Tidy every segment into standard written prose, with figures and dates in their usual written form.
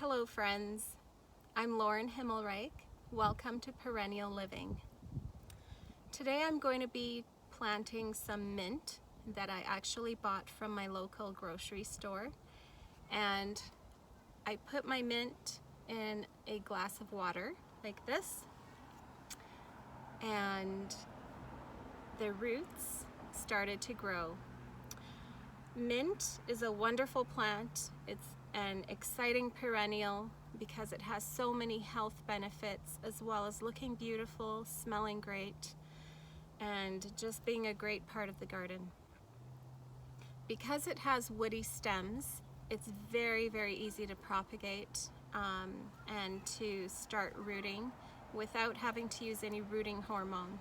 Hello friends, I'm Lauren Himmelreich. Welcome to Perennial Living. Today I'm going to be planting some mint that I actually bought from my local grocery store, and I put my mint in a glass of water like this, and the roots started to grow. Mint is a wonderful plant. It's an exciting perennial because it has so many health benefits, as well as looking beautiful, smelling great, and just being a great part of the garden. Because it has woody stems, it's very, very easy to propagate and to start rooting without having to use any rooting hormone.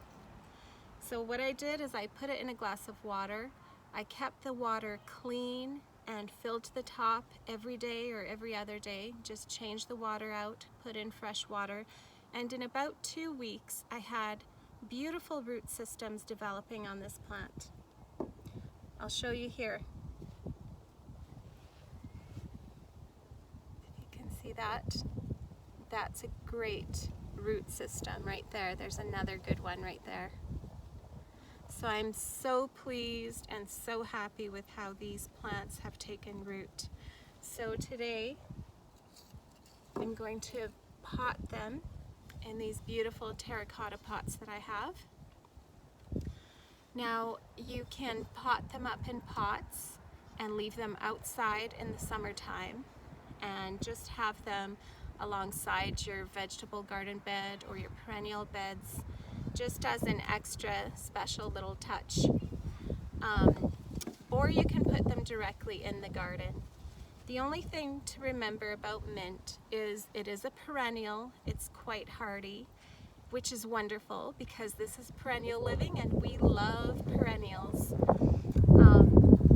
So what I did is I put it in a glass of water. I kept the water clean and filled to the top every day or every other day. Just change the water out, put in fresh water, and in about 2 weeks I had beautiful root systems developing on this plant. I'll show you here. If you can see that, that's a great root system right there. There's another good one right there. So I'm so pleased and so happy with how these plants have taken root. So today I'm going to pot them in these beautiful terracotta pots that I have. Now you can pot them up in pots and leave them outside in the summertime and just have them alongside your vegetable garden bed or your perennial beds, just as an extra special little touch. Or you can put them directly in the garden. The only thing to remember about mint is it is a perennial. It's quite hardy, which is wonderful because this is perennial living and we love perennials.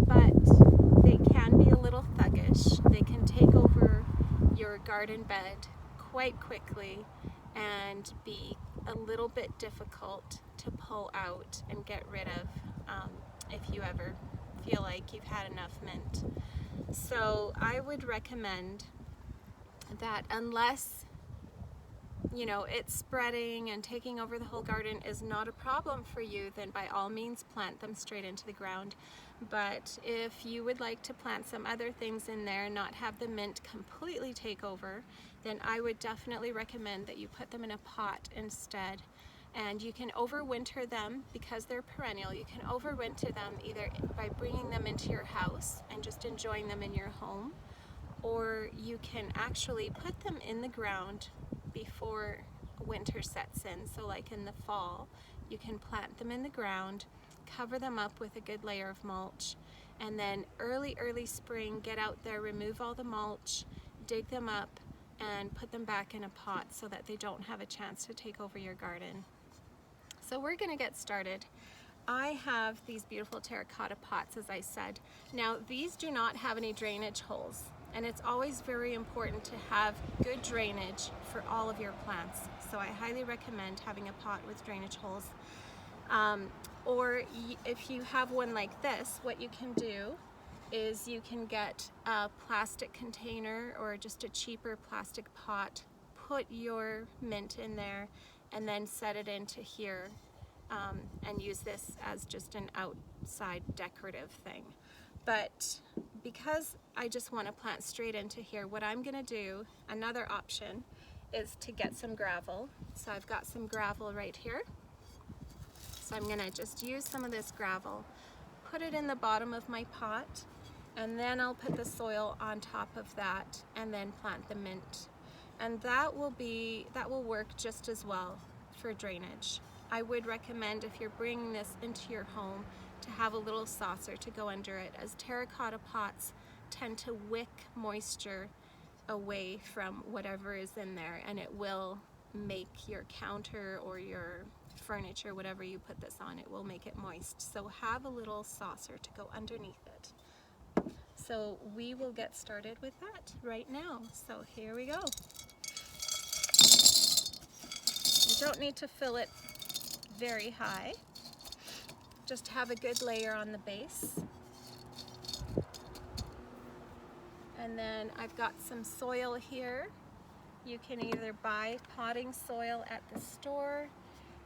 But they can be a little thuggish. They can take over your garden bed quite quickly and be a little bit difficult to pull out and get rid of if you ever feel like you've had enough mint. So I would recommend that unless it's spreading and taking over the whole garden is not a problem for you, then by all means plant them straight into the ground. But if you would like to plant some other things in there and not have the mint completely take over, then I would definitely recommend that you put them in a pot instead. And you can overwinter them because they're perennial. You can overwinter them either by bringing them into your house and just enjoying them in your home, or you can actually put them in the ground before winter sets in. So like in the fall, you can plant them in the ground, cover them up with a good layer of mulch, and then early spring, get out there, remove all the mulch, dig them up, and put them back in a pot so that they don't have a chance to take over your garden. So we're gonna get started. I have these beautiful terracotta pots, as I said. Now these do not have any drainage holes, and it's always very important to have good drainage for all of your plants. So I highly recommend having a pot with drainage holes. Or if you have one like this, what you can do is you can get a plastic container or just a cheaper plastic pot, put your mint in there, and then set it into here and use this as just an outside decorative thing. But because I just want to plant straight into here, what I'm going to do, another option, is to get some gravel. So I've got some gravel right here. So I'm going to just use some of this gravel, put it in the bottom of my pot, and then I'll put the soil on top of that and then plant the mint. And that will work just as well for drainage. I would recommend, if you're bringing this into your home, to have a little saucer to go under it, as terracotta pots tend to wick moisture away from whatever is in there, and it will make your counter or your furniture, whatever you put this on, it will make it moist. So have a little saucer to go underneath it. So we will get started with that right now. So here we go. You don't need to fill it very high. Just have a good layer on the base. And then I've got some soil here. You can either buy potting soil at the store,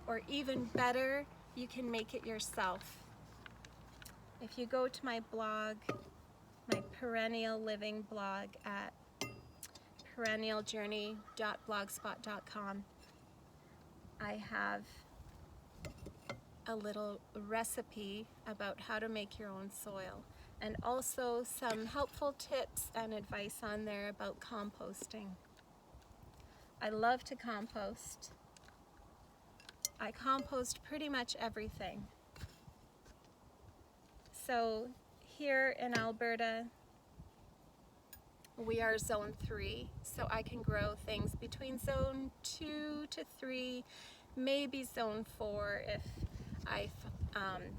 or even better, you can make it yourself. If you go to my blog, my Perennial Living blog at perennialjourney.blogspot.com, I have a little recipe about how to make your own soil, and also some helpful tips and advice on there about composting. I love to compost. I compost pretty much everything. So here in Alberta, we are zone 3, so I can grow things between zone 2 to 3, maybe zone 4 if I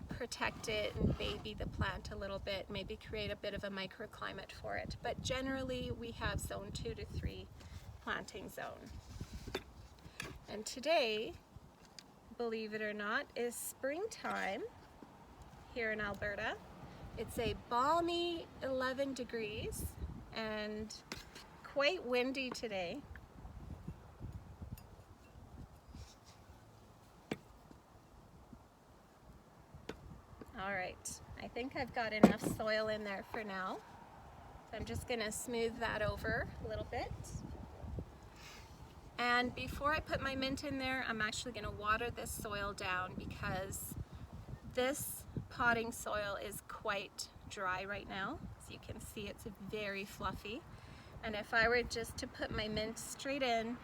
protect it and baby the plant a little bit, maybe create a bit of a microclimate for it. But generally we have zone 2 to 3 planting zone. And today, believe it or not, is springtime here in Alberta. It's a balmy 11 degrees and quite windy today. All right, I think I've got enough soil in there for now. So I'm just gonna smooth that over a little bit. And before I put my mint in there, I'm actually gonna water this soil down because this potting soil is quite dry right now. As you can see, it's very fluffy. And if I were just to put my mint straight in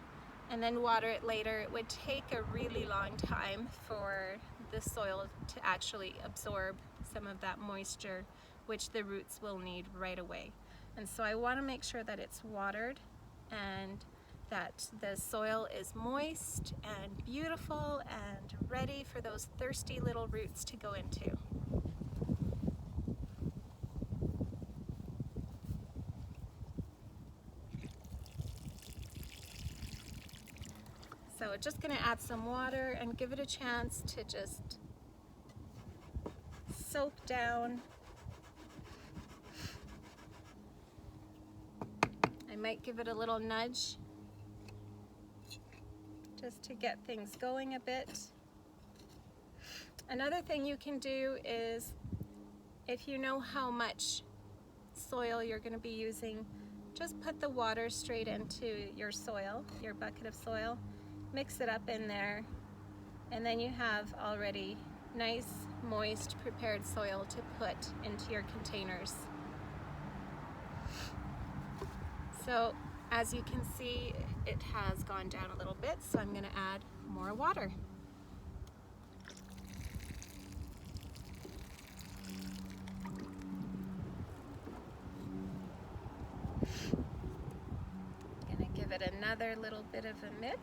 and then water it later, it would take a really long time for the soil to actually absorb some of that moisture, which the roots will need right away. And so I want to make sure that it's watered and that the soil is moist and beautiful and ready for those thirsty little roots to go into. So just going to add some water and give it a chance to just soak down. I might give it a little nudge just to get things going a bit. Another thing you can do is, if you know how much soil you're going to be using, just put the water straight into your soil, your bucket of soil, mix it up in there, and then you have already nice, moist, prepared soil to put into your containers. So as you can see, it has gone down a little bit, so I'm going to add more water. Going to give it another little bit of a mix.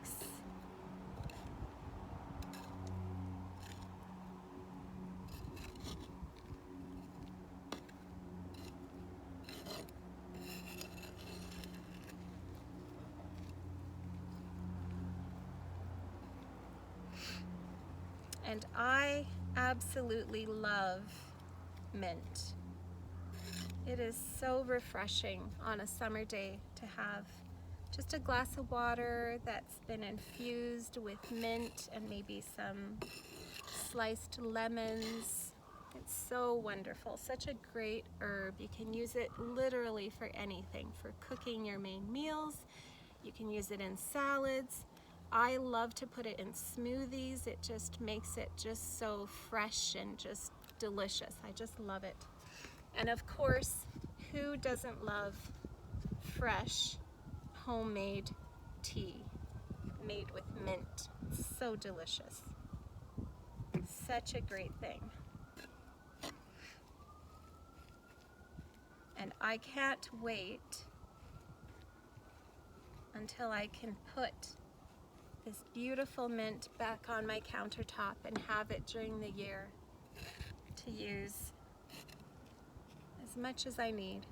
And I absolutely love mint. It is so refreshing on a summer day to have just a glass of water that's been infused with mint and maybe some sliced lemons. It's so wonderful, such a great herb. You can use it literally for anything, for cooking your main meals. You can use it in salads. I love to put it in smoothies. It just makes it just so fresh and just delicious. I just love it. And of course, who doesn't love fresh, homemade tea made with mint? It's so delicious. Such a great thing. And I can't wait until I can put this beautiful mint back on my countertop and have it during the year to use as much as I need.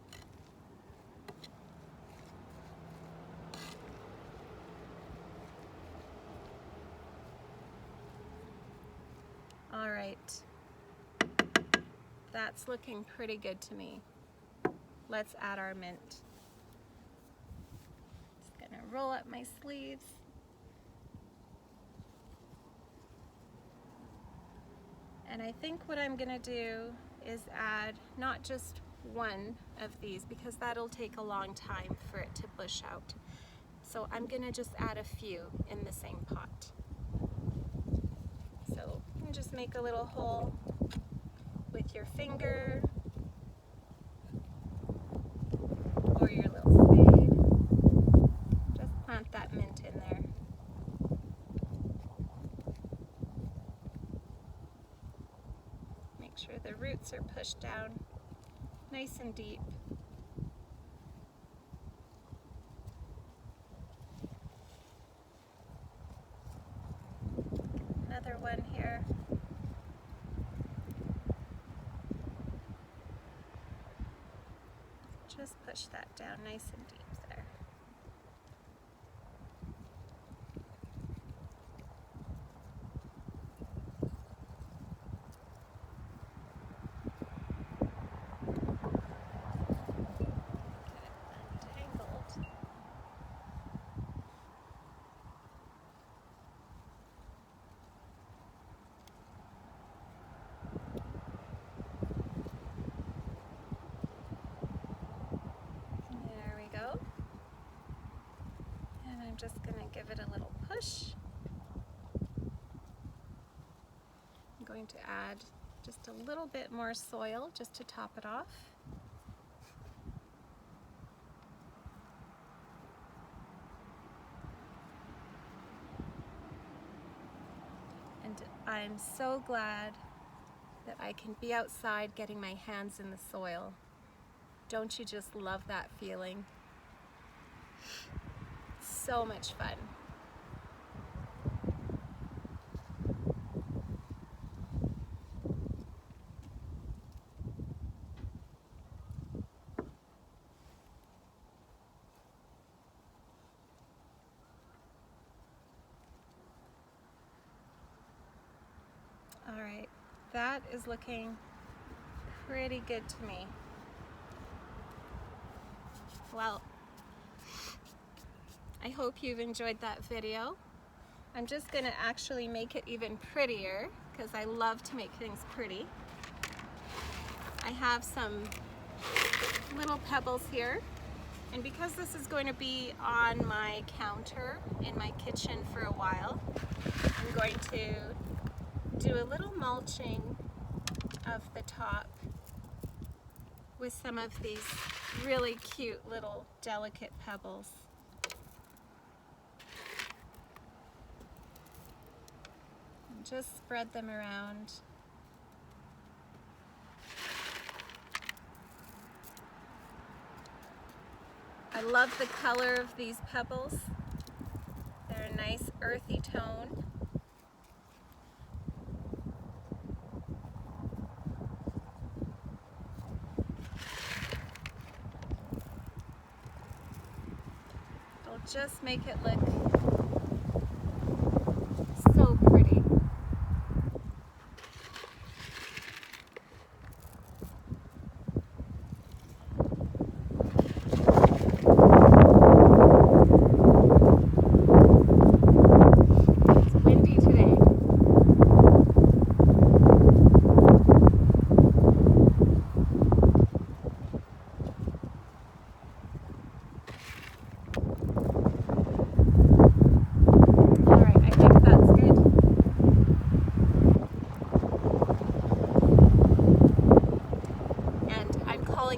All right, that's looking pretty good to me. Let's add our mint. gonna roll up my sleeves. And I think what I'm gonna do is add not just one of these, because that'll take a long time for it to bush out. So I'm gonna just add a few in the same pot. So you can just make a little hole with your finger or your little spade. Just plant that mint in there. Make sure the roots are pushed down nice and deep. Another one here. Just push that down nice and deep there. I'm just going to give it a little push. I'm going to add just a little bit more soil just to top it off. And I'm so glad that I can be outside getting my hands in the soil. Don't you just love that feeling? So much fun. All right, that is looking pretty good to me. Well, I hope you've enjoyed that video. I'm just going to actually make it even prettier because I love to make things pretty. I have some little pebbles here, and because this is going to be on my counter in my kitchen for a while, I'm going to do a little mulching of the top with some of these really cute little delicate pebbles. And just spread them around. I love the color of these pebbles. They're a nice earthy tone. It'll just make it look so pretty.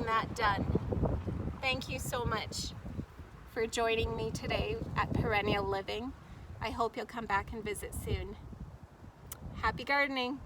That done. Thank you so much for joining me today at Perennial Living. I hope you'll come back and visit soon. Happy gardening!